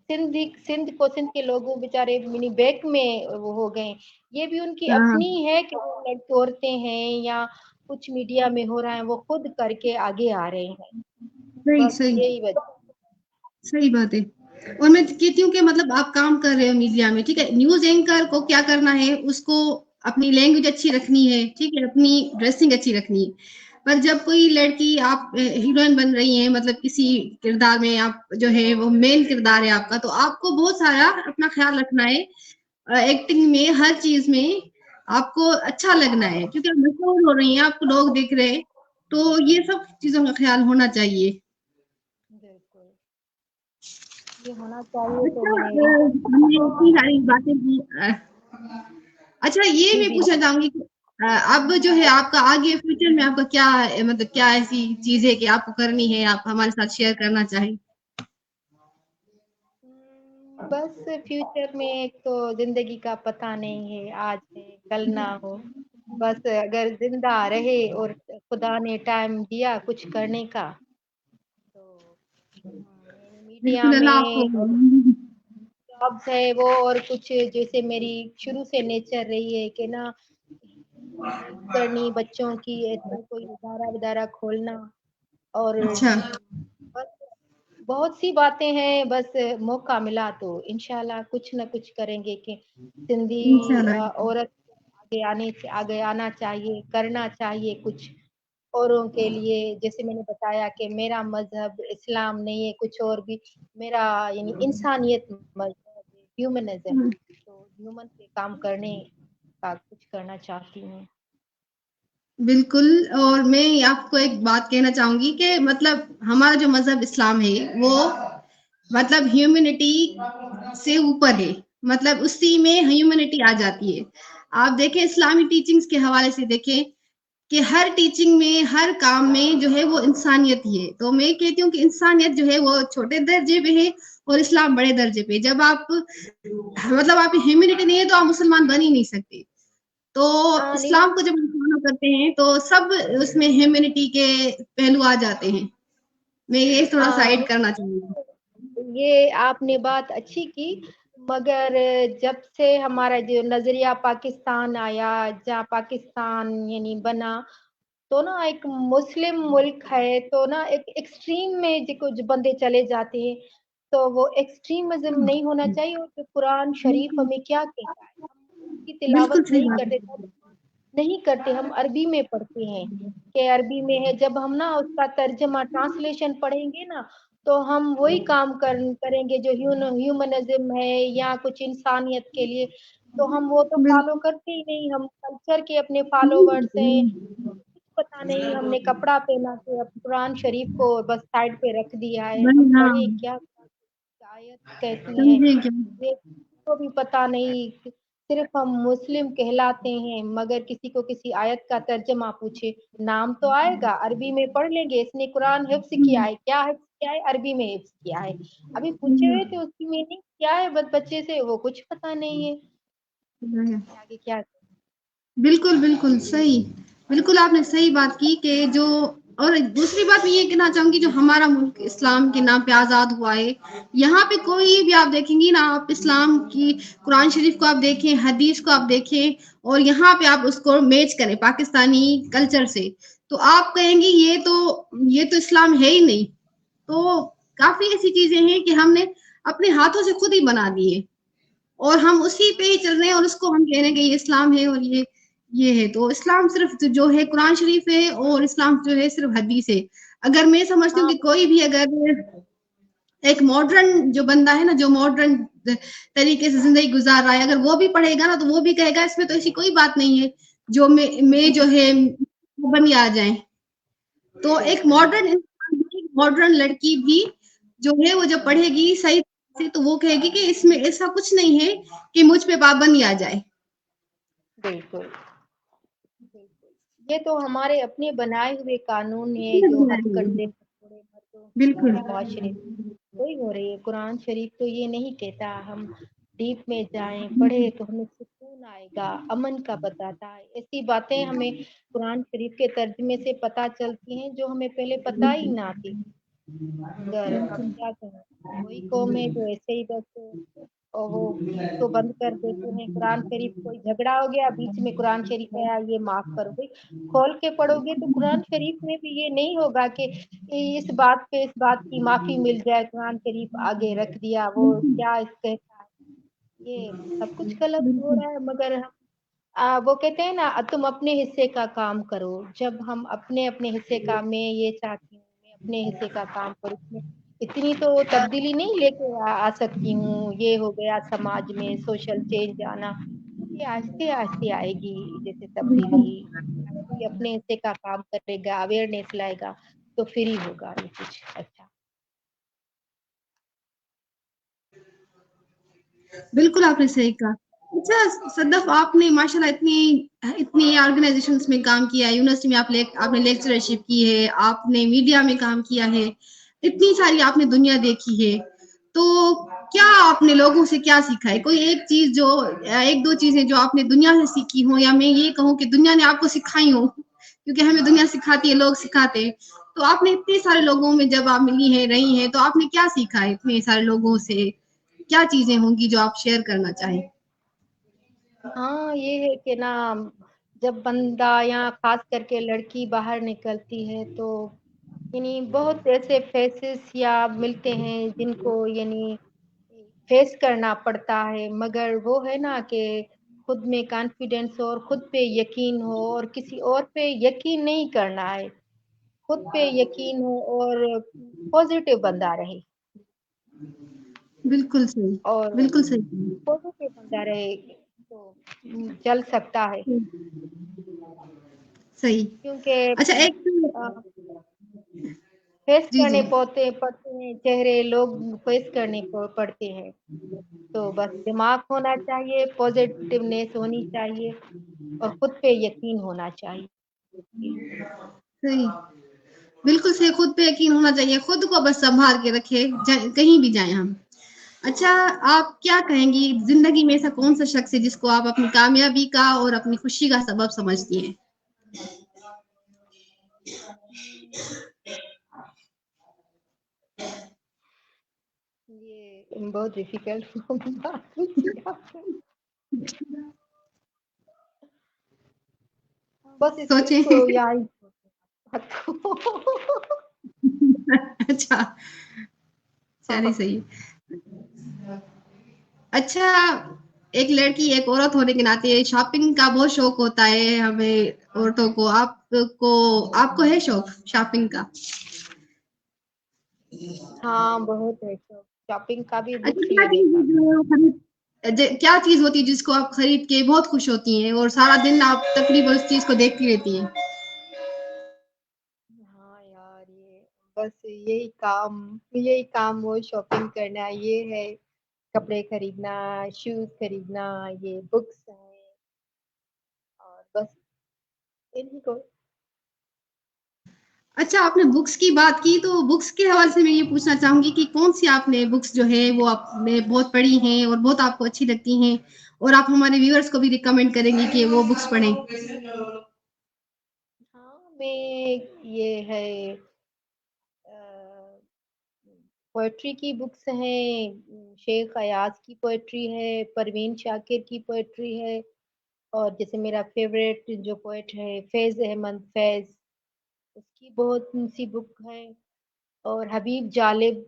सिंध के लोगों बेचारे मिनी बैक में वो हो गए। ये भी उनकी हाँ अपनी है कि वो लड़की औरतें हैं या कुछ मीडिया में हो रहा है वो खुद करके आगे आ रहे हैं। सही बस सही यही वजह। सही बात है और मैं कहती हूँ कि मतलब आप काम कर रहे हो मीडिया में ठीक है न्यूज एंकर को क्या करना है उसको अपनी लैंग्वेज अच्छी रखनी है ठीक है अपनी ड्रेसिंग अच्छी रखनी है पर जब कोई लड़की आप हीरोइन बन रही है मतलब किसी किरदार में आप जो है वो मेन किरदार है आपका तो आपको बहुत सारा अपना ख्याल रखना है एक्टिंग में हर चीज में आपको अच्छा लगना है क्योंकि आप मशहूर हो रही हैं आपको लोग देख रहे हैं तो ये सब चीजों का ख्याल होना चाहिए बिल्कुल ये होना चाहिए। तो अच्छा मैंने हमने इतनी सारी बातें की अच्छा ये जी मैं जी पूछना चाहूंगी कि अब जो है आपका आगे फ्यूचर में आपका क्या मतलब क्या ऐसी चीज है कि आपको करनी है आप हमारे साथ शेयर करना चाहें बस फ्यूचर में एक तो जिंदगी का पता नहीं है, आज है कल ना हो। बस अगर जिंदा रहे और खुदा ने टाइम दिया कुछ करने का तो मीडिया बिल्कुल अल्लाह आपको में जॉब्स है वो, और कुछ जैसे मेरी शुरू से नेचर रही है कि ना हेल्प करनी बच्चों की, ऐसे कोई इदारा विदारा खोलना। और अच्छा बस बहुत सी बातें हैं, बस मौका मिला तो इंशाल्लाह कुछ न कुछ करेंगे कि सिंधी इंशाल्लाह औरत आगे आना चाहिए, करना चाहिए कुछ औरों के लिए। जैसे मैंने बताया कि मेरा मजहब इस्लाम नहीं है, कुछ और भी मेरा यानी इंसानियत मजहब है, ह्यूमनिज्म। तो ह्यूमन पे काम करने का कुछ करना चाहती हूँ। बिल्कुल और मैं आपको एक बात कहना चाहूंगी कि मतलब हमारा जो मजहब इस्लाम है वो मतलब ह्यूमैनिटी से ऊपर है मतलब उसी में ह्यूमैनिटी आ जाती है आप देखें इस्लामी टीचिंग्स के हवाले से देखें कि हर टीचिंग में हर काम में जो है वो इंसानियत ही है तो मैं कहती हूँ कि इंसानियत जो है वो छोटे दर्जे पे है और इस्लाम बड़े दर्जे पे जब आप मतलब आप ह्यूमैनिटी नहीं है तो आप मुसलमान बन ही नहीं सकते तो नहीं इस्लाम को जब हम फॉलो करते हैं तो सब उसमें ह्यूमैनिटी के पहलू आ जाते हैं मैं ये थोड़ा सा ऐड करना चाहूंगी ये आपने बात अच्छी की, मगर जब से हमारा जो नजरिया पाकिस्तान आया, जहाँ पाकिस्तान यानी बना, तो ना एक मुस्लिम मुल्क है, तो ना एक एक्सट्रीम में जो कुछ बंदे चले जाते हैं, तो वो एक्सट्रीमिज्म नहीं होना चाहिए। और जो कुरान शरीफ बिल्कुल हमें क्या कहता है, हम उसकी बिल्कुल तिलावत सही नहीं बात करते, है। नहीं करते, हम अरबी में पढ़ते हैं कि अरबी में है। जब हम ना उसका तर्जमा ट्रांसलेशन पढ़ेंगे ना, तो हम वही काम करेंगे जो ह्यूमनिज्म है या कुछ इंसानियत के लिए। तो हम वो तो फॉलो बिल्कुल करते ही नहीं, हम कल्चर के अपने फॉलोवर्स हैं। कुछ पता नहीं, हमने कपड़ा पहना के अब कुरान शरीफ को बस साइड पे रख दिया है। वही हम हाँ, पढ़े क्या, आयत कैसी है, समझे क्या? ये किसी को भी पता नहीं। सिर्फ हम मुस्लिम कहलाते हैं, मगर किसी को किसी आयत का तर्जमा पूछे, नाम तो आएगा, अरबी में पढ़ लेंगे, इसने कुरान हिफ्ज किया है, क्या हिफ्ज किया है, अरबी में हिफ्ज किया है। अभी पूछे हुए थे उसकी मीनिंग क्या है, बच्चे से वो कुछ पता नहीं है आगे क्या। बिल्कुल, बिल्कुल सही। बिल्कुल आपने सही बात की कि जो और दूसरी बात मैं ये कहना चाहूँगी जो हमारा मुल्क इस्लाम के नाम पे आज़ाद हुआ है, यहाँ पे कोई भी आप देखेंगी ना आप इस्लाम की कुरान शरीफ को आप देखें, हदीस को आप देखें और यहाँ पे आप उसको मैच करें पाकिस्तानी कल्चर से, तो आप कहेंगी ये तो इस्लाम है ही नहीं। तो काफ़ी ऐसी चीज़ें हैं कि हमने अपने हाथों से खुद ही बना दी है। और हम उसी पे ही चल रहे हैं और उसको हम कह रहे हैं कि ये इस्लाम है और ये है। तो इस्लाम सिर्फ जो है कुरान शरीफ है और इस्लाम जो है सिर्फ हदीस है। अगर मैं समझती हूँ हाँ कि कोई भी अगर एक मॉडर्न जो बंदा है ना जो मॉडर्न तरीके से जिंदगी गुजार रहा है अगर वो भी पढ़ेगा ना तो वो भी कहेगा इसमें तो ऐसी कोई बात नहीं है जो मैं जो है बन आ जाए। तो एक बिल्कुल मॉडर्न इंसान भी मॉडर्न लड़की भी जो है वो जब पढ़ेगी सही से तो वो कहेगी कि इसमें ऐसा कुछ नहीं है कि मुझ पे पाबंदी आ जाए। बिल्कुल बिल्कुल, ये तो हमारे अपने बनाए हुए कानून है जो हम करते हैं, थोड़े मर्दों बिल्कुल के मुआशरे वही हो रही है। कुरान शरीफ तो ये नहीं कहता हम डीप में जाएं पढ़े तो हमें सुकून आएगा, अमन का बताता है। ऐसी बातें हमें कुरान शरीफ के तर्जमे से पता चलती हैं जो हमें पहले पता ही ना थी। मगर अब क्या करें, वही कौम है जो ऐसे ही बस और वो इसको बंद कर देते हैं। कुरान शरीफ, कोई झगड़ा हो गया बीच में, कुरान शरीफ है ये माफ करो भाई, खोल के पढ़ोगे तो कुरान शरीफ में भी ये नहीं होगा कि इस बात पे इस बात की माफी मिल जाए। कुरान शरीफ आगे रख दिया, वो क्या इसके, ये सब कुछ गलत हो बिल्कुल रहा है। मगर हम वो कहते हैं ना, तुम अपने हिस्से का काम करो। जब हम अपने अपने हिस्से का, मैं ये चाहती हूँ मैं अपने हिस्से का काम करूँ, इसमें इतनी तो तब्दीली नहीं लेके आ सकती हूँ। ये हो गया समाज में सोशल चेंज आना, ये आहिस्ते आहिस्ते आएगी। जैसे तब्दीली हर कोई अपने हिस्से का काम करेगा, अवेयरनेस लाएगा, तो फिर ही होगा ये कुछ अच्छा। बिल्कुल आपने सही कहा। अच्छा सदफ आपने माशाल्लाह इतनी इतनी ऑर्गेनाइजेशंस में काम किया है, यूनिवर्सिटी में आपने लेक्चरशिप की है, आपने मीडिया में काम किया है, इतनी सारी आपने दुनिया देखी है। तो क्या आपने लोगों से क्या सीखा है? कोई एक चीज़ जो 1-2 चीज़ें जो आपने दुनिया से सीखी हो या मैं ये कहूँ कि दुनिया ने आपको सिखाई हो? क्योंकि हमें दुनिया सिखाती है, लोग सिखाते हैं। तो आपने इतने सारे लोगों में जब आप मिली हैं, रही हैं, तो आपने क्या सीखा है इतने सारे लोगों से? क्या चीजें होंगी जो आप शेयर करना चाहें? हाँ ये है कि ना, जब बंदा या खास करके लड़की बाहर निकलती है तो यानी बहुत ऐसे फेसेस या मिलते हैं जिनको यानी फेस करना पड़ता है। मगर वो है ना कि खुद में कॉन्फिडेंस हो और खुद पे यकीन हो, और किसी और पे यकीन नहीं करना है। खुद पे यकीन हो और पॉजिटिव बंदा रहे, बिल्कुल सही, और बिल्कुल सही। पॉजिटिव बंदा रहे तो चल सकता है। सही। क्योंकि अच्छा एक फेस जी, जी। करने पड़ते हैं चेहरे, लोग फेस करने पड़ते हैं। तो बस दिमाग होना चाहिए, पॉजिटिवनेस होनी चाहिए, और खुद पे यकीन होना चाहिए। सही। बिल्कुल सही, खुद पे यकीन होना चाहिए, खुद को बस सँभाल के रखें, कहीं भी जाएँ हम। अच्छा, आप क्या कहेंगी ज़िंदगी में ऐसा कौन-सा शख्स है जिसको आप अपनी कामयाबी का और अपनी खुशी का सबब समझती हैं? ये बहुत डिफिकल्ट बात पूछी आपने। बस इस सोचें। इसको याद, आपको। अच्छा, चलिए सही है। अच्छा, एक लड़की, एक औरत होने के नाते शॉपिंग का बहुत शौक होता है हमें औरतों को। आपको है शौक शॉपिंग का? हाँ, बहुत है शौक शॉपिंग का भी, अच्छा, बुक्स क्या लेने चीज़ का है भी। जो क्या चीज़ होती है जिसको आप खरीद के बहुत खुश होती हैं और सारा दिन आप तकरीबन उस चीज़ को देखती रहती हैं? हाँ यार, ये बस यही काम वो शॉपिंग करना ये है, कपड़े खरीदना, शूज खरीदना, ये बुक्स हैं, और बस इन्हीं को। अच्छा, आपने बुक्स की बात की तो बुक्स के हवाले से मैं ये पूछना चाहूँगी कि कौन-सी आपने बुक्स जो है वो आपने बहुत पढ़ी हैं और बहुत आपको अच्छी लगती हैं और आप हमारे व्यूअर्स को भी रिकमेंड करेंगी कि वो बुक्स पढ़ें? हाँ, मैं ये है पोएट्री की बुक्स हैं, शेख अयाज की पोएट्री है, परवीन शाकिर की पोएट्री है, और जैसे मेरा फेवरेट जो पोएट है फैज अहमद फैज, उसकी बहुत सी बुक है। और हबीब जालिब,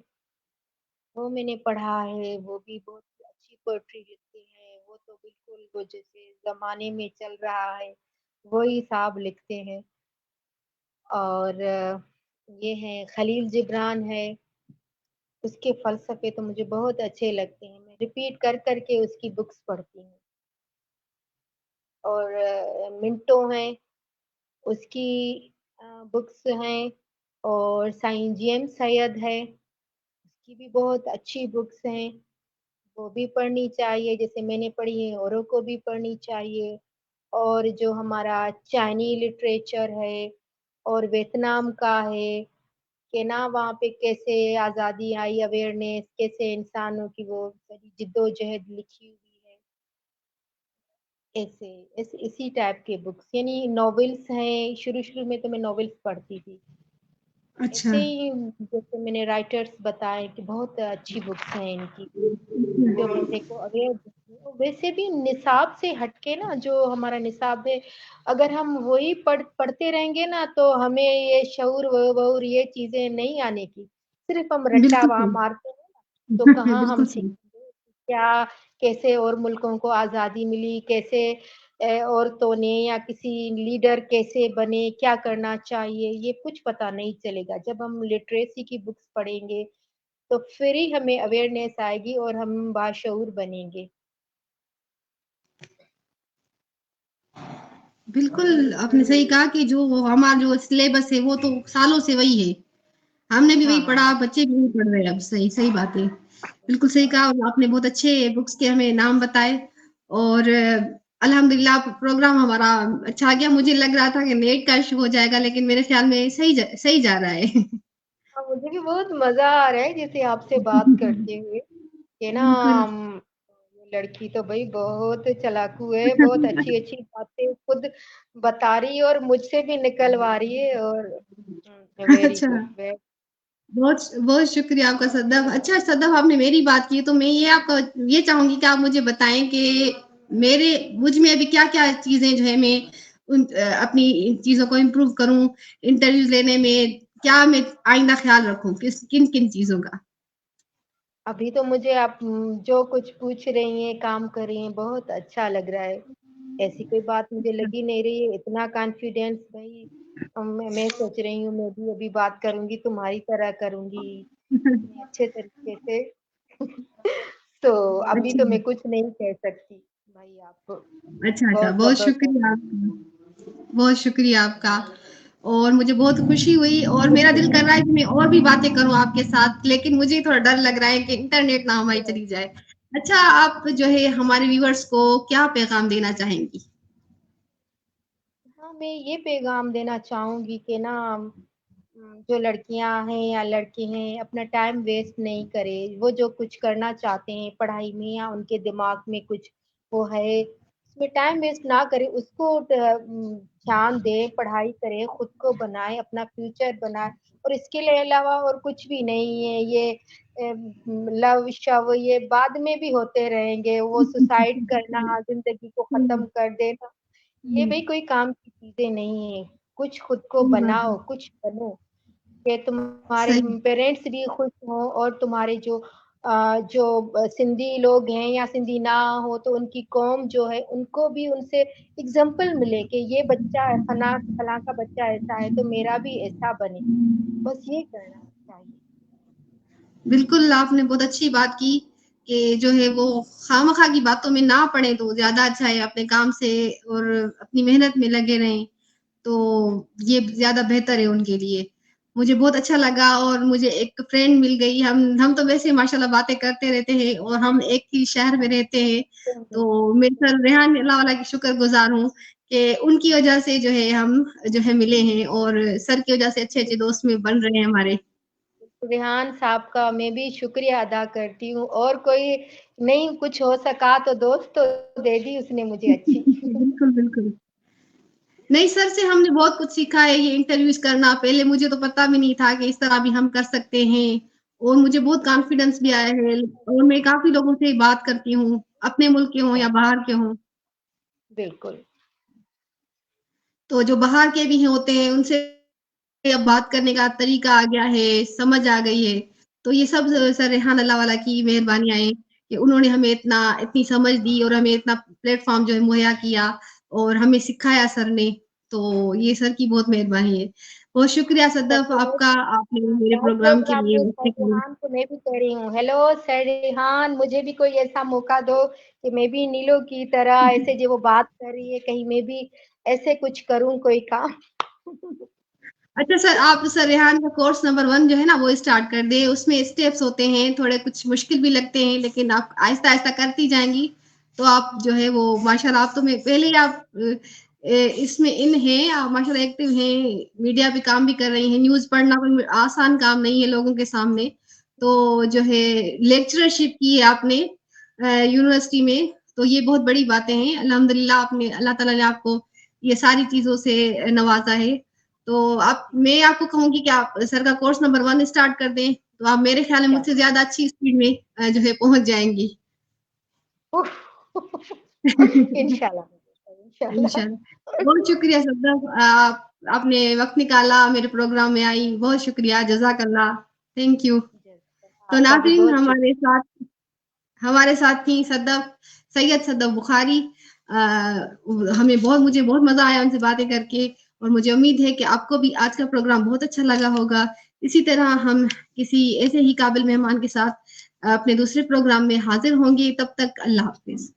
वो मैंने पढ़ा है, वो भी बहुत अच्छी पोएट्री लिखते हैं। वो तो बिल्कुल वो जैसे जमाने में चल रहा है वही हिसाब लिखते हैं। और ये है खलील जिब्रान है, उसके फ़लसफ़े तो मुझे बहुत अच्छे लगते हैं, मैं रिपीट कर कर के उसकी बुक्स पढ़ती हूँ। और मिंटो हैं, उसकी बुक्स हैं। और साईं जेम्स सैयद है, उसकी भी बहुत अच्छी बुक्स हैं, वो भी पढ़नी चाहिए, जैसे मैंने पढ़ी है औरों को भी पढ़नी चाहिए। और जो हमारा चाइनी लिटरेचर है और वियतनाम का है, कि ना वहाँ पे कैसे आज़ादी आई, अवेयरनेस कैसे इंसानों की वो सारी जिद्दोजहद लिखी हुई है, ऐसे इसी टाइप के बुक्स, यानी नॉवेल्स हैं। शुरू शुरू में तो मैं नॉवेल्स पढ़ती थी, अच्छा। ऐसे ही जैसे मैंने राइटर्स बताए कि बहुत अच्छी बुक्स हैं इनकी, जो बंदे को अवेयर करती है। और वैसे भी निसाब से हटके ना, जो हमारा निसाब है, अगर हम वही पढ़ते रहेंगे ना तो हमें ये शऊर वऊर ये चीजें नहीं आने की, सिर्फ हम रट्टा बिल्कुल वहां सही। मारते हैं ना, तो कहाँ हम बिल्कुल सही। सीखेंगे कि क्या, कैसे और मुल्कों को आजादी मिली, कैसे औरतों ने या किसी लीडर कैसे बने, क्या करना चाहिए, ये कुछ पता नहीं चलेगा। जब हम लिटरेसी की बुक्स पढ़ेंगे तो फिर ही हमें अवेयरनेस आएगी और हम बाशऊर बनेंगे। बिल्कुल, आपने सही कहा कि जो हमारा जो सिलेबस है वो तो सालों से वही है। हमने भी वही पढ़ा, हाँ, बच्चे भी वही पढ़ रहे हैं अब। सही सही बात है। बिल्कुल सही कहा और आपने बहुत अच्छे बुक्स के हमें नाम बताए और अल्हम्दुलिल्लाह प्रोग्राम हमारा अच्छा गया। मुझे लग रहा था कि नेट का इश्यू हो जाएगा लेकिन मेरे ख्याल में सही जा रहा है। हाँ, मुझे भी बहुत मजा आ रहा है जैसे आपसे बात करते हुए, कि ना बिल्कुल। ये लड़की तो भाई बहुत चालाकू है, बहुत अच्छी अच्छी बातें खुद बता रही है और मुझसे भी निकलवा रही है। और वेरी अच्छा। Good, very. बहुत बहुत शुक्रिया आपका सद्दाम। अच्छा सद्दाम, आपने मेरी बात की तो मैं ये आपको ये चाहूंगी कि आप मुझे बताएं कि मेरे मुझ में अभी क्या-क्या चीजें जो है मैं अपनी इन चीजों को इम्प्रूव करूं, इंटरव्यूज लेने में क्या मैं आइंदा ख्याल रखूं, किन-किन चीजों का? अभी तो मुझे आप जो कुछ पूछ रही हैं, काम कर रही हैं, बहुत अच्छा लग रहा है। ऐसी कोई बात मुझे लगी नहीं रही है, इतना कॉन्फिडेंस भाई। मैं सोच रही हूँ मैं भी अभी बात करूंगी तुम्हारी तरह करूंगी, इतने अच्छे तरीके से। तो अभी अच्छा तो मैं कुछ नहीं कह सकती भाई, आप अच्छा अच्छा, बहुत बहुत जबरदस्त। शुक्रिया आपका। बहुत शुक्रिया आपका और मुझे बहुत खुशी हुई और मेरा दिल कर रहा है कि मैं और भी बातें करूं आपके साथ, लेकिन मुझे थोड़ा डर लग रहा है कि इंटरनेट ना हमारी चली जाए। अच्छा, आप जो है हमारे व्यूअर्स को क्या पैगाम देना चाहेंगी? हाँ, मैं ये पैगाम देना चाहूंगी कि ना, जो लड़कियां हैं या लड़के हैं अपना टाइम वेस्ट नहीं करे। वो जो कुछ करना चाहते हैं पढ़ाई में या उनके दिमाग में कुछ वो है, उसमें टाइम वेस्ट ना करे, उसको ध्यान दे, पढ़ाई करे, खुद को बनाए, अपना फ्यूचर बनाए। और इसके लिए अलावा और कुछ भी नहीं है। ये लव शव ये बाद में भी होते रहेंगे, वो सुसाइड करना, जिंदगी को खत्म कर देना, ये भी कोई काम की चीजें नहीं है। कुछ खुद को सही बात है। बनाओ, कुछ बनो, कि तुम्हारे सही। पेरेंट्स भी खुश हों और तुम्हारे जो सिंधी लोग हैं या सिंधी ना हो तो उनकी कौम जो है उनको भी उनसे एग्जाम्पल मिले कि ये बच्चा फला फला का बच्चा ऐसा है तो मेरा भी ऐसा बने। बस ये करना चाहिए। बिल्कुल, आपने बहुत अच्छी बात की कि जो है वो खामखा की बातों में ना पड़े तो ज़्यादा अच्छा है, अपने काम से और अपनी मेहनत में लगे रहें, तो ये ज़्यादा बेहतर है उनके लिए। मुझे बहुत अच्छा लगा और मुझे एक फ्रेंड मिल गई, हम तो वैसे माशाल्लाह बातें करते रहते हैं और हम एक ही शहर में रहते हैं, तो मैं सर रेहान अल्लाह वाला की शुक्रगुज़ार हूँ कि उनकी वजह से जो है हम जो है मिले हैं और सर की वजह से अच्छे-अच्छे दोस्त में बन रहे हैं हमारे। रेहान साहब का मैं भी शुक्रिया अदा करती हूँ, और कोई नहीं कुछ हो सका तो दोस्त तो दे दी उसने मुझे अच्छी। बिल्कुल, बिल्कुल। नहीं सर से हमने बहुत कुछ सीखा है ये इंटरव्यूज़ करना, पहले मुझे तो पता भी नहीं था कि इस तरह भी हम कर सकते हैं और मुझे बहुत कॉन्फिडेंस भी आया है और मैं काफ़ी लोगों से बात करती हूँ, अपने मुल्क के हों या बाहर के हों। बिल्कुल। तो जो बाहर के भी होते हैं उनसे अब बात करने का तरीका आ गया है, समझ आ गई है। तो ये सब सर रेहान अल्लाह वाला की मेहरबानियाँ हैं कि उन्होंने हमें इतनी समझ दी और हमें इतना प्लेटफ़ॉर्म जो है मुहैया किया और हमें सिखाया सर ने, तो ये सर की बहुत मेहरबानी है। बहुत शुक्रिया सर सदफ को मैं आपका, आपने मेरे बहुत प्रोग्राम लोग के लिए आपने सर वक़्त निकाला। रेहान को मैं भी कह रही हूँ, हेलो सर रेहान, मुझे भी कोई ऐसा मौका दो कि मैं भी नीलो की तरह ऐसे जो वो बात कर रही है कहीं मैं भी ऐसे कुछ करूँ कोई काम। अच्छा सर, आप सर रेहान का कोर्स नंबर 1 जो है ना वो स्टार्ट कर दें, उसमें स्टेप्स होते हैं, थोड़े कुछ मुश्किल भी लगते हैं, लेकिन आप आहिस्ता-आहिस्ता करती जाएँगी, तो आप जो है वो माशाल्लाह आप तो मैं पहले ही आप इसमें इन हैं, आप माशाल्लाह एक्टिव हैं, मीडिया पे काम भी कर रही हैं, न्यूज़ पढ़ना कोई आसान काम नहीं है लोगों के सामने। तो जो है लेक्चरशिप की है आपने यूनिवर्सिटी में, तो ये बहुत बड़ी बातें हैं। अल्हम्दुलिल्लाह आपने अल्लाह ताला ने आपको ये सारी चीज़ों से नवाज़ा है। तो आप मैं आपको कहूँगी कि आप सर का कोर्स नंबर 1 स्टार्ट कर दें, तो आप मेरे ख़्याल में मुझसे ज़्यादा अच्छी स्पीड में जो है पहुँच जाएँगी। इंशाल्लाह, इंशाल्लाह। इंशाल्लाह। बहुत शुक्रिया सद्दाम आपने वक़्त निकाला, मेरे प्रोग्राम में आई, बहुत शुक्रिया, जज़ाकल्लाह, थैंक यू। तो आपका भी नाज़रीन बहुत शुक्रिया। हमारे साथ थी सैयद सद्दाम बुखारी हमें बहुत मुझे बहुत मज़ा आया उनसे बातें करके और मुझे उम्मीद है कि आपको भी आज का प्रोग्राम बहुत अच्छा लगा होगा। इसी तरह हम किसी ऐसे ही काबिल मेहमान के साथ अपने दूसरे प्रोग्राम में हाज़िर होंगे, तब तक अल्लाह हाफ़िज़।